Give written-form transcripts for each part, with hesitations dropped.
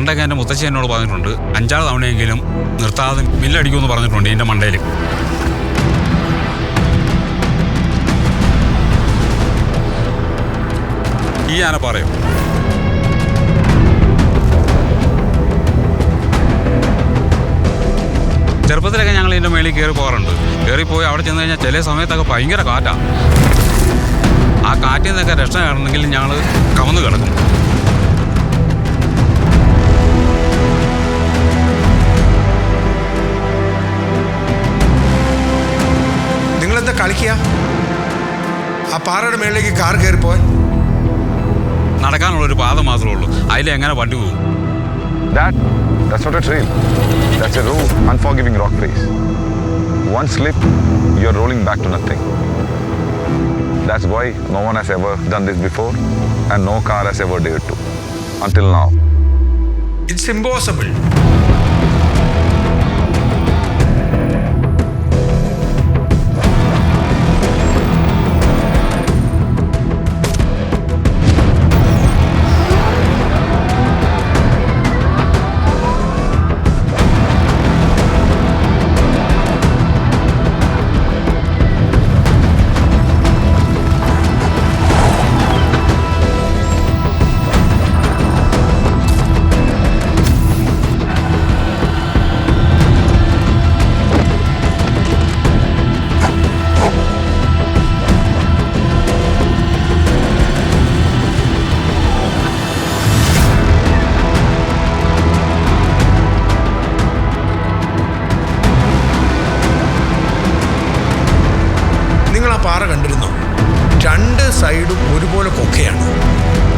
പണ്ടൊക്കെ എൻ്റെ മുത്തശ്ശി എന്നോട് പറഞ്ഞിട്ടുണ്ട് 5-6 തവണയെങ്കിലും നിർത്താതെ മില്ലടിക്കുമെന്ന് പറഞ്ഞിട്ടുണ്ട് എൻ്റെ മണ്ടയിൽ. ഈ ആന പറയും. ചെറുപ്പത്തിലൊക്കെ ഞങ്ങൾ ഇതിൻ്റെ മേളിൽ കയറി പോകാറുണ്ട്. കയറിപ്പോയി അവിടെ ചെന്ന് കഴിഞ്ഞാൽ ചില സമയത്തൊക്കെ ഭയങ്കര കാറ്റാണ്. ആ കാറ്റിൽ നിന്നൊക്കെ രക്ഷ കാണണമെങ്കിൽ ഞങ്ങൾ കമന്ന് കിടക്കും. നിങ്ങളെന്താ കളിക്കുക? ആ പാറയുടെ മേളിലേക്ക് കാർ കയറിപ്പോയി നടക്കാനുള്ളൊരു പാത മാത്രമേ ഉള്ളൂ. അതിലെങ്ങനെ വണ്ടി പോകും? That's not a trail. That's a raw, unforgiving rock face. One slip, you're rolling back to nothing. That's why no one has ever done this before and no car has ever dared to. Until now. It's impossible. പാറ കണ്ടിരുന്നോ? 2 സൈഡും ഒരുപോലെ കൊക്കയാണ്.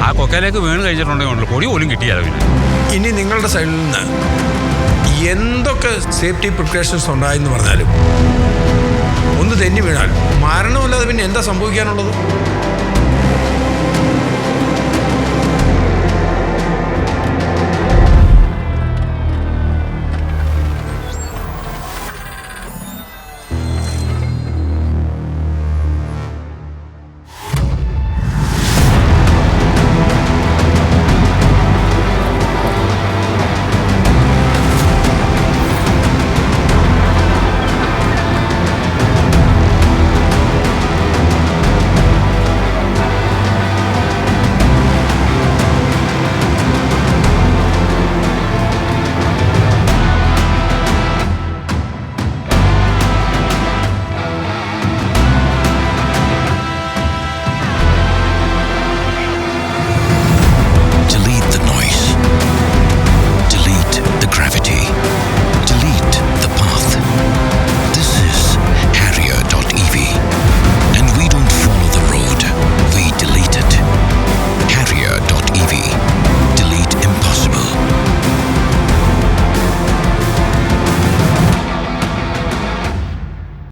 ആ കൊക്കയിലേക്ക് വീണ് കഴിച്ചിട്ടുണ്ടെങ്കിൽ പൊടി പോലും കിട്ടിയാലോ. പിന്നെ ഇനി നിങ്ങളുടെ സൈഡിൽ നിന്ന് എന്തൊക്കെ സേഫ്റ്റി പ്രിക്കോഷൻസ് ഉണ്ടായെന്ന് പറഞ്ഞാലും ഒന്ന് തെന്നി വീണാൽ മരണമല്ലാതെ പിന്നെ എന്താ സംഭവിക്കാനുള്ളത്?